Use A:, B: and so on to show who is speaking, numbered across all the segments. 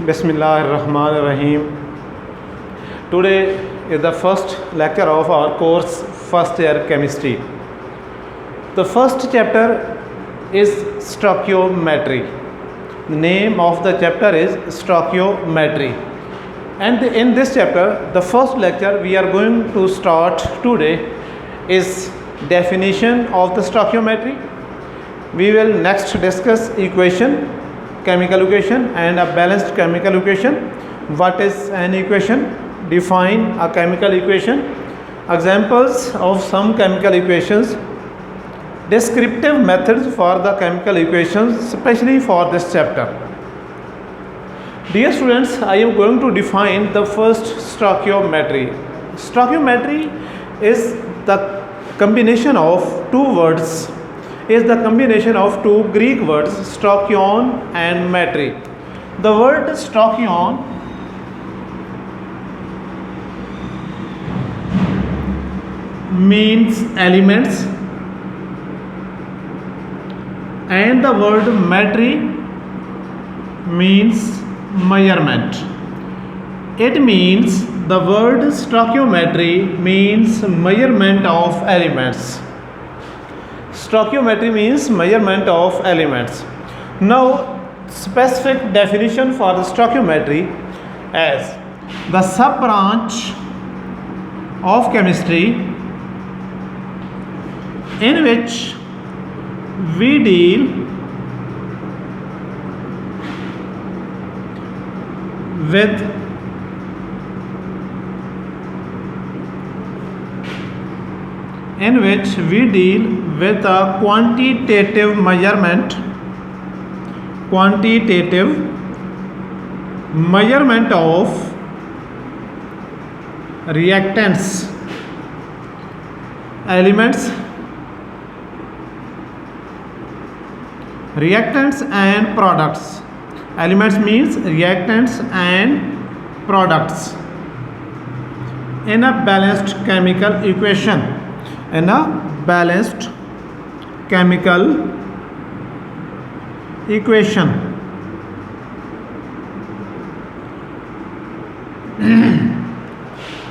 A: Bismillahirrahmanirrahim. Today is the first lecture of our course, first year chemistry. The first chapter is stoichiometry. The name of the chapter is stoichiometry. And in this chapter, the first lecture we are going to start today is definition of the stoichiometry. We will next discuss equation, chemical equation and a balanced chemical equation. What is an equation? Define a chemical equation. Examples of some chemical equations. Descriptive methods for the chemical equations, especially for this chapter. Dear students, I am going to define the first stoichiometry. Stoichiometry is the combination of two words, is the combination of two Greek words, stoichion and metry. The word stoichion means elements and the word metry means measurement. It means the word stoichiometry means measurement of elements. Stoichiometry means measurement of elements. Now, specific definition for the stoichiometry as the sub-branch of chemistry in which we deal with a quantitative measurement of reactants, elements, reactants and products. Elements means reactants and products in a balanced chemical equation. In a balanced chemical equation.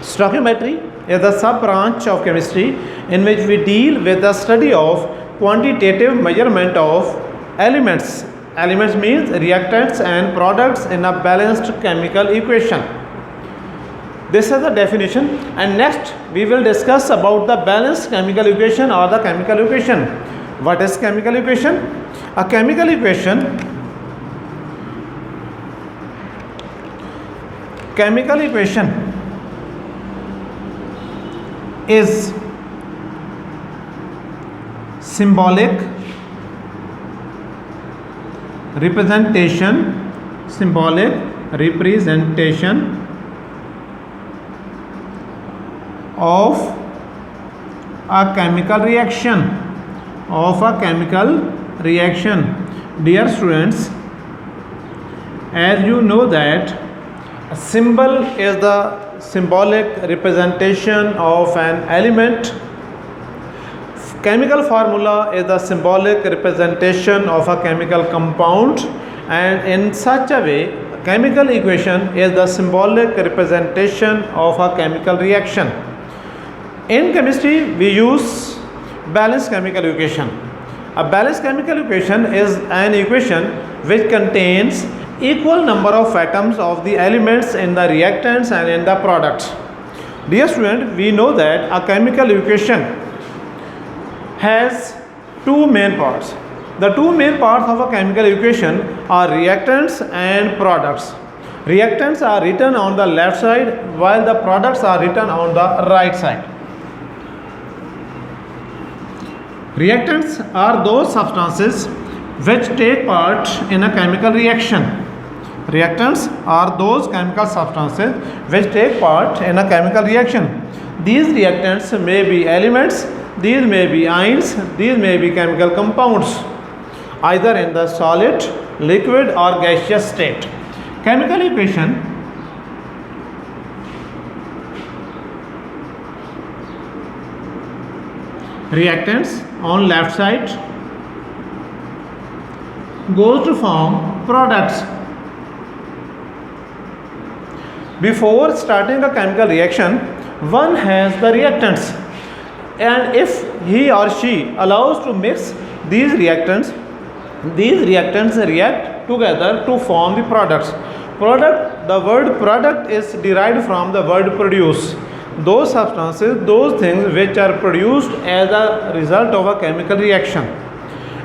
A: Stoichiometry is the sub-branch of chemistry in which we deal with the study of quantitative measurement of elements. Elements means reactants and products in a balanced chemical equation. This is the definition, and next we will discuss about the balanced chemical equation or the chemical equation. What is chemical equation? A chemical equation is symbolic representation of a chemical reaction. Dear students, as you know that a symbol is the symbolic representation of an element. Chemical formula is the symbolic representation of a chemical compound, and in such a way chemical equation is the symbolic representation of a chemical reaction. In chemistry, we use balanced chemical equation. A balanced chemical equation is an equation which contains equal number of atoms of the elements in the reactants and in the products. Dear student, we know that a chemical equation has two main parts. The two main parts of a chemical equation are reactants and products. Reactants are written on the left side while the products are written on the right side. Reactants are those substances which take part in a chemical reaction. Reactants are those chemical substances which take part in a chemical reaction. These reactants may be elements, these may be ions, these may be chemical compounds, either in the solid, liquid or gaseous state. Chemical equation reactants on left side goes to form products. Before starting a chemical reaction, one has the reactants, and if he or she allows to mix these reactants react together to form the products. The word product is derived from the word produce. Those substances, those things which are produced as a result of a chemical reaction.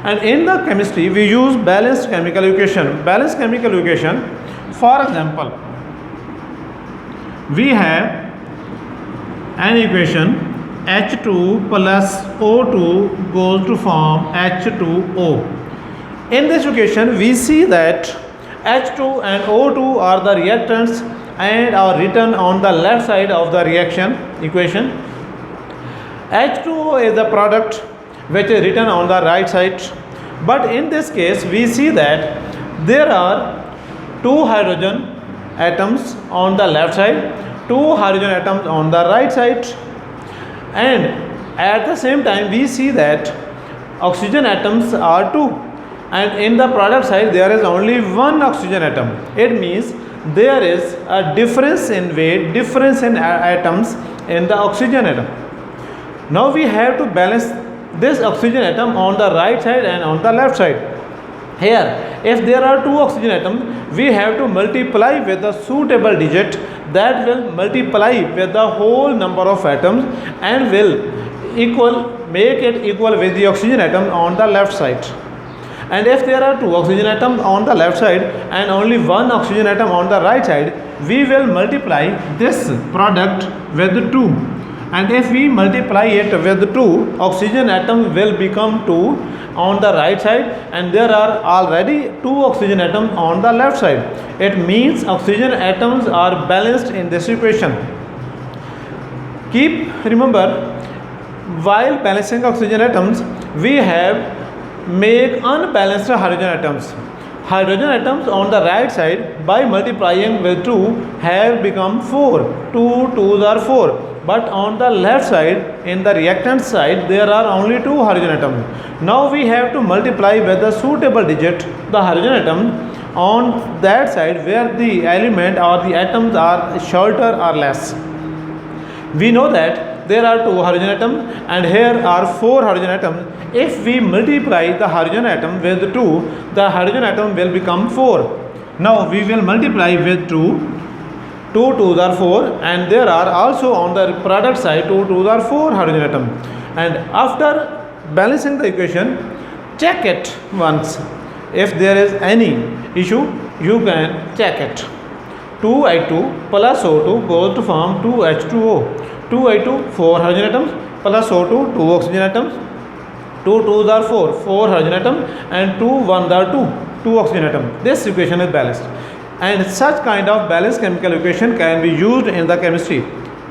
A: And in the chemistry, we use balanced chemical equation. Balanced chemical equation, for example, we have an equation H2 plus O2 goes to form H2O. In this equation, we see that H2 and O2 are the reactants and are written on the left side of the reaction equation. H2O is the product which is written on the right side. But in this case, we see that there are two hydrogen atoms on the left side, two hydrogen atoms on the right side, and at the same time we see that oxygen atoms are two, and in the product side there is only one oxygen atom. It means there is a difference in weight, difference in atoms in the oxygen atom. Now we have to balance this oxygen atom on the right side and on the left side. Here, if there are two oxygen atoms, we have to multiply with a suitable digit that will multiply with the whole number of atoms and will make it equal with the oxygen atom on the left side. And if there are two oxygen atoms on the left side and only one oxygen atom on the right side, we will multiply this product with 2. And if we multiply it with 2, oxygen atom will become 2 on the right side, and there are already 2 oxygen atoms on the left side. It means oxygen atoms are balanced in this equation. Remember, while balancing oxygen atoms, we have make unbalanced hydrogen atoms. Hydrogen atoms on the right side by multiplying with 2 have become 4. 2 2s are 4. But on the left side, in the reactant side, there are only 2 hydrogen atoms. Now we have to multiply with a suitable digit the hydrogen atom on that side where the element or the atoms are shorter or less. We know that there are 2 hydrogen atoms and here are 4 hydrogen atoms. If we multiply the hydrogen atom with 2, the hydrogen atom will become 4. Now we will multiply with 2. 2 2s are 4, and there are also on the product side 2 2s are 4 hydrogen atoms. And after balancing the equation, check it once. If there is any issue, you can check it. 2I2 plus O2 goes to form 2H2O. 2I2 4 hydrogen atoms plus O2 2 oxygen atoms. 2 2s are 4 hydrogen atoms, and 2 1s are 2 oxygen atoms. This equation is balanced. And such kind of balanced chemical equation can be used in the chemistry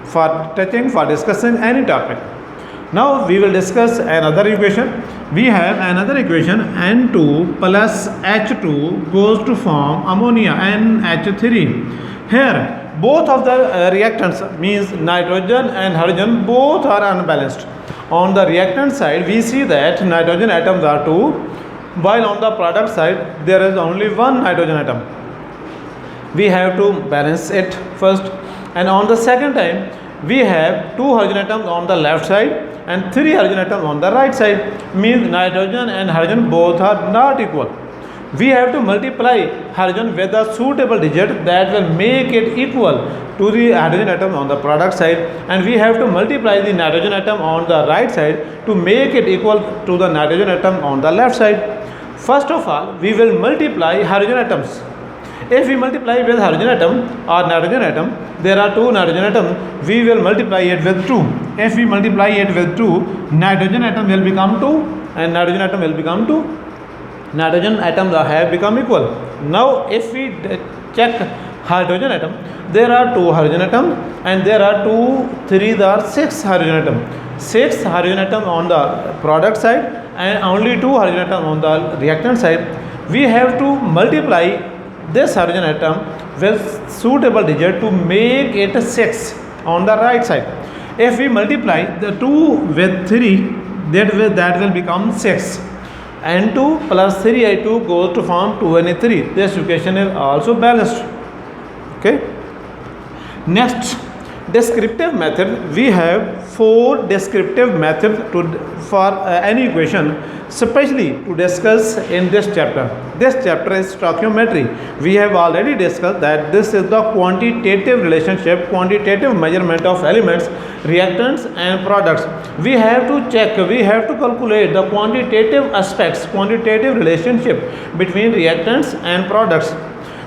A: for discussing any topic. Now we will discuss another equation. We have another equation, N2 plus H2 goes to form ammonia, NH3. Here both of the reactants, means nitrogen and hydrogen, both are unbalanced. On the reactant side we see that nitrogen atoms are 2, while on the product side there is only one nitrogen atom. We have to balance it first, and on the second time we have 2 hydrogen atoms on the left side and 3 hydrogen atoms on the right side, means nitrogen and hydrogen both are not equal. We have to multiply hydrogen with a suitable digit that will make it equal to the hydrogen atom on the product side, and we have to multiply the nitrogen atom on the right side to make it equal to the nitrogen atom on the left side. First of all, we will multiply hydrogen atoms. If we multiply with hydrogen atom or nitrogen atom, there are 2 nitrogen atoms, we will multiply it with 2. If we multiply it with 2, nitrogen atom will become 2 and nitrogen atom will become 2. Nitrogen atoms have become equal. Now if we check hydrogen atom, there are 2 hydrogen atoms and there are there are 6 hydrogen atoms. 6 hydrogen atoms on the product side and only 2 hydrogen atoms on the reactant side. We have to multiply this hydrogen atom with suitable digit to make it 6 on the right side. If we multiply the 2 with 3, that will become 6. N2 plus 3I2 goes to form 2Na3. This equation is also balanced. Okay. Next, descriptive method. We have 4 descriptive methods for any equation, especially to discuss in this chapter. This chapter is stoichiometry. We have already discussed that this is the quantitative relationship, quantitative measurement of elements, reactants and products. We have to check, we have to calculate the quantitative aspects, quantitative relationship between reactants and products.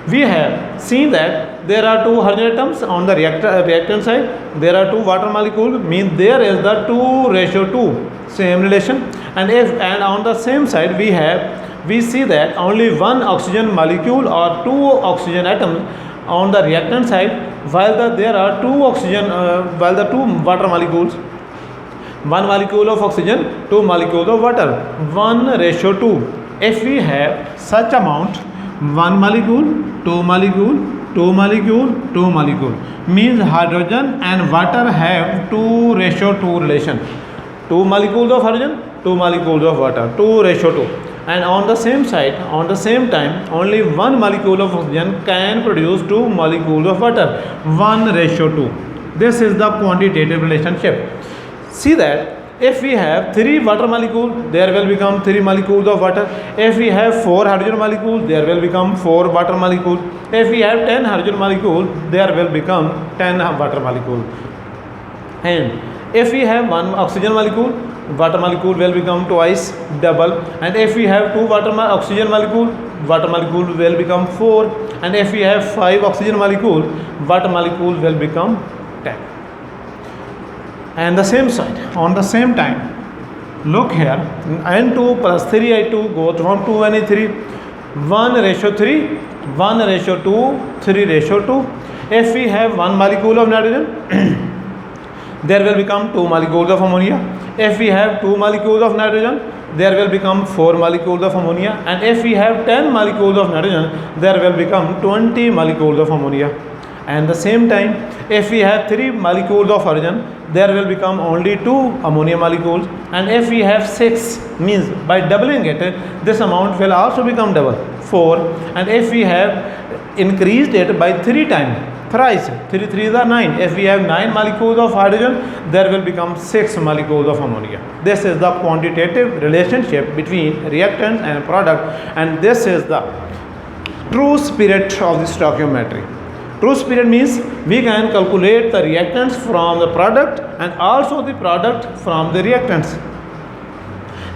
A: We have seen that there are 2 hydrogen atoms on the reactant side, there are 2 water molecules, means there is the 2:2 same relation, and on the same side we see that only 1 oxygen molecule or 2 oxygen atoms on the reactant side, while there are 2 water molecules, 1 molecule of oxygen, 2 molecules of water, 1:2. If we have such amount, 1 molecule, 2 molecule, 2 molecule, 2 molecule, means hydrogen and water have 2:2 relation. 2 molecules of hydrogen, 2 molecules of water, 2:2. And on the same side, on the same time, only 1 molecule of oxygen can produce 2 molecules of water, 1:2. This is the quantitative relationship. See that if we have 3 water molecules, there will become 3 molecules of water. If we have 4 hydrogen molecules, there will become 4 water molecules. If we have 10 hydrogen molecules, there will become 10 water molecules. And if we have 1 oxygen molecule, water molecule will become twice, double. And if we have 2 oxygen molecule, water molecule will become 4. And if we have 5 oxygen molecule, water molecule will become 10. And the same side, on the same time, look here, N2 plus 3I2 goes from 2NA3, 1:3, 1:2, 3:2. If we have 1 molecule of nitrogen, there will become 2 molecules of ammonia. If we have 2 molecules of nitrogen, there will become 4 molecules of ammonia. And if we have 10 molecules of nitrogen, there will become 20 molecules of ammonia. And the same time, if we have 3 molecules of hydrogen, there will become only 2 ammonia molecules. And if we have 6, means by doubling it, this amount will also become double, 4. And if we have increased it by 3 times, thrice, 3 3s are 9. If we have 9 molecules of hydrogen, there will become 6 molecules of ammonia. This is the quantitative relationship between reactants and product, and this is the true spirit of the stoichiometry. True spirit means we can calculate the reactants from the product and also the product from the reactants.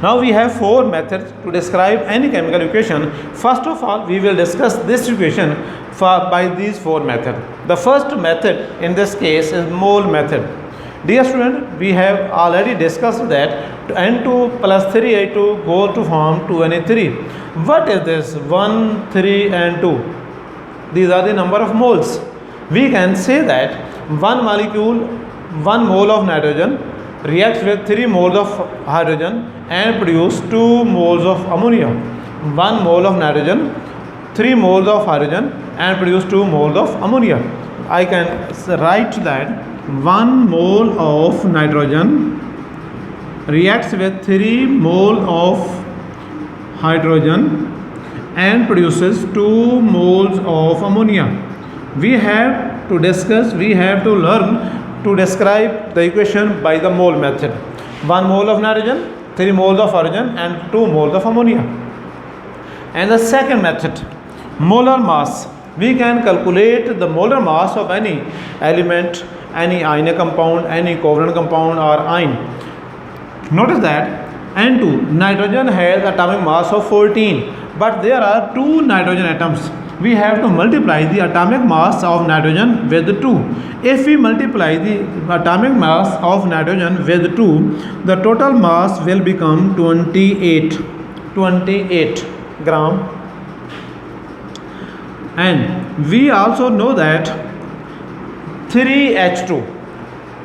A: Now we have 4 methods to describe any chemical equation. First of all, we will discuss this equation by these 4 methods. The first method in this case is mole method. Dear student, we have already discussed that N2 plus 3I2 goes to form 2NA3. What is this 1, 3 and 2? These are the number of moles. We can say that 1 molecule, 1 mole of nitrogen reacts with 3 moles of hydrogen and produce 2 moles of ammonia. 1 mole of nitrogen, 3 moles of hydrogen and produce 2 moles of ammonia. I can write that 1 mole of nitrogen reacts with 3 mole of hydrogen and produces 2 moles of ammonia. We have to discuss, we have to learn to describe the equation by the mole method. 1 mole of nitrogen, 3 moles of hydrogen and 2 moles of ammonia. And the second method, molar mass. We can calculate the molar mass of any element, any ionic compound, any covalent compound or ion. Notice that N2, nitrogen has atomic mass of 14. But there are 2 nitrogen atoms. We have to multiply the atomic mass of nitrogen with 2. If we multiply the atomic mass of nitrogen with 2, the total mass will become 28 gram. And we also know that 3H2,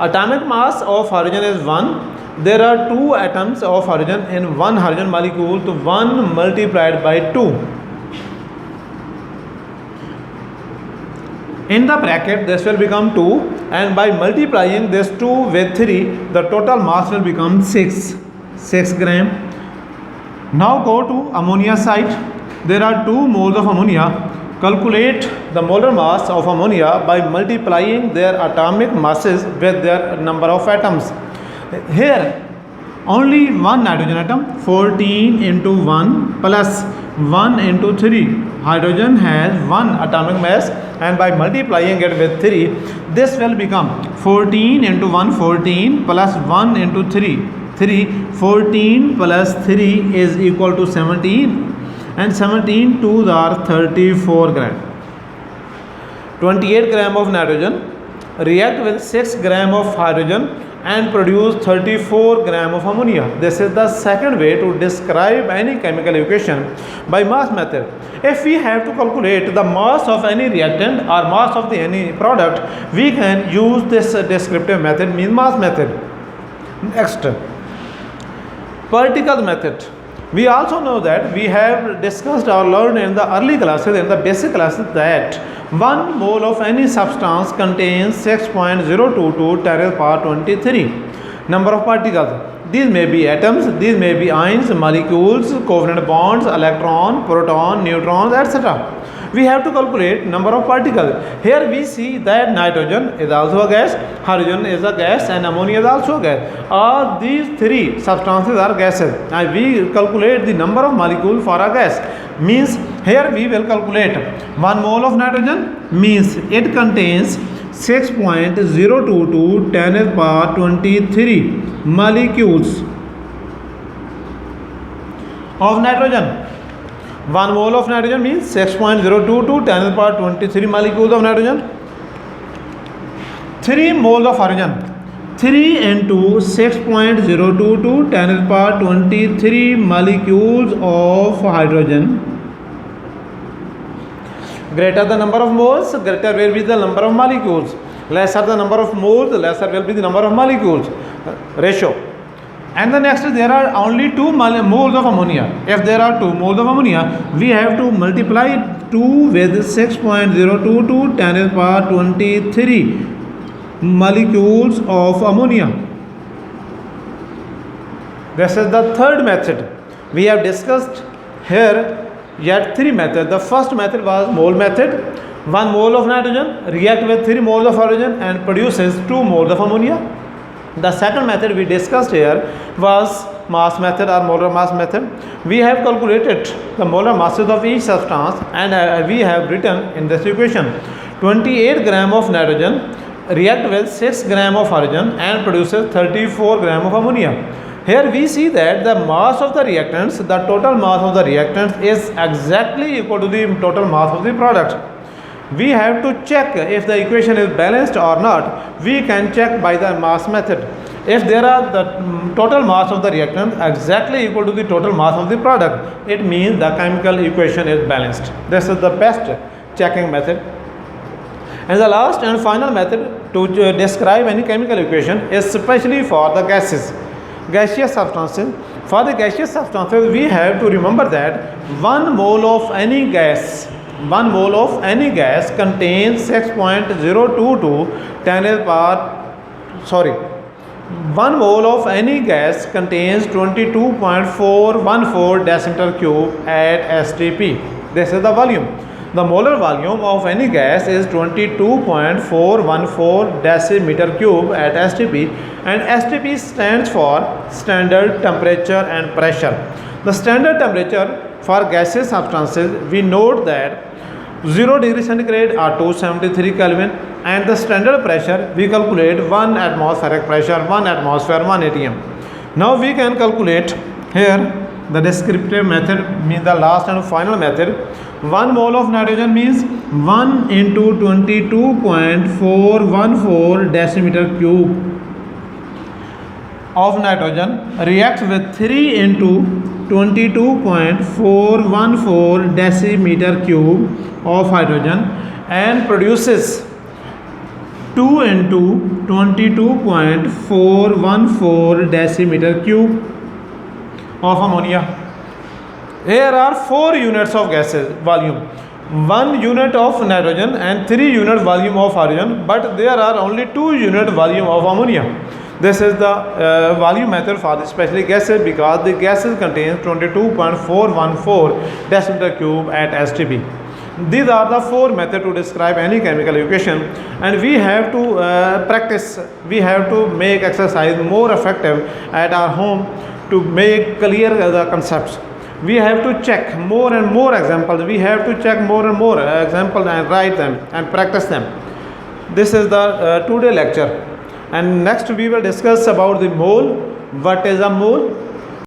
A: atomic mass of hydrogen is 1. There are 2 atoms of hydrogen in 1 hydrogen molecule, to 1 multiplied by 2. In the bracket, this will become 2, and by multiplying this 2 with 3, the total mass will become 6 gram. Now go to ammonia side. There are 2 moles of ammonia. Calculate the molar mass of ammonia by multiplying their atomic masses with their number of atoms. Here only one nitrogen atom, 14 into 1 plus 1 into 3. Hydrogen has one atomic mass, and by multiplying it with 3, this will become 14 into 1, 14 plus 1 into 3. 14 plus 3 is equal to 17, and 17 twos are 34 gram. 28 gram of nitrogen react with 6 gram of hydrogen and produce 34 gram of ammonia. This is the second way to describe any chemical equation by mass method. If we have to calculate the mass of any reactant or mass of any product, we can use this descriptive method, means mass method. Next, particle method. We also know that we have discussed or learned in the early classes, in the basic classes, that 1 mole of any substance contains 6.022 10 to the power 23 number of particles. These may be atoms, these may be ions, molecules, covalent bonds, electron, proton, neutrons, etc. We have to calculate number of particles. Here we see that nitrogen is also a gas, hydrogen is a gas, and ammonia is also a gas. All these three substances are gases, and we calculate the number of molecules for a gas. Means here we will calculate 1 mole of nitrogen, means it contains 6.022 10 to the power 23 molecules of nitrogen. 1 mole of nitrogen means 6.022 10 to the power 23 molecules of nitrogen. 3 moles of hydrogen. 3 into 6.022 10 to the power 23 molecules of hydrogen. Greater the number of moles, greater will be the number of molecules. Lesser the number of moles, lesser will be the number of molecules ratio. And the next, there are only 2 moles of ammonia. If there are 2 moles of ammonia, we have to multiply 2 with 6.022 10 to the power 23 molecules of ammonia. This is the third method. We have discussed here yet 3 methods. The first method was mole method. 1 mole of nitrogen react with 3 moles of hydrogen and produces 2 moles of ammonia. The second method we discussed here was mass method or molar mass method. We have calculated the molar masses of each substance, and we have written in this equation 28 gram of nitrogen react with 6 gram of hydrogen and produces 34 gram of ammonia. Here we see that the mass of the reactants, the total mass of the reactants is exactly equal to the total mass of the product. We have to check if the equation is balanced or not. We can check by the mass method. If there are the total mass of the reactant exactly equal to the total mass of the product, it means the chemical equation is balanced. This is the best checking method. And the last and final method to describe any chemical equation is especially for the gases, gaseous substances. For the gaseous substances, we have to remember that 1 mole of any gas contains 6.022 10 to the power 1 mole of any gas contains 22.414 decimeter cube at STP. This is the volume. The molar volume of any gas is 22.414 decimeter cube at STP, and STP stands for standard temperature and pressure. The standard temperature for gaseous substances, we note that 0 degree centigrade or 273 Kelvin, and the standard pressure we calculate 1 atmospheric pressure, 1 atmosphere, 1 atm. Now we can calculate here the descriptive method, means the last and final method. 1 mole of nitrogen means 1 into 22.414 decimeter cube of nitrogen reacts with 3 into 22.414 decimeter cube of hydrogen and produces 2 into 22.414 decimeter cube of ammonia. Here are 4 units of gases volume, 1 unit of nitrogen and 3 unit volume of hydrogen, but there are only 2 unit volume of ammonia. This is the volume method for the specific gases, because the gases contain 22.414 decimeter cube at STP. These are the four methods to describe any chemical equation, and we have to practice, we have to make exercise more effective at our home to make clear the concepts. We have to check more and more examples, we have to check more and more examples and write them and practice them. This is the today lecture, and next we will discuss about the mole. What is a mole?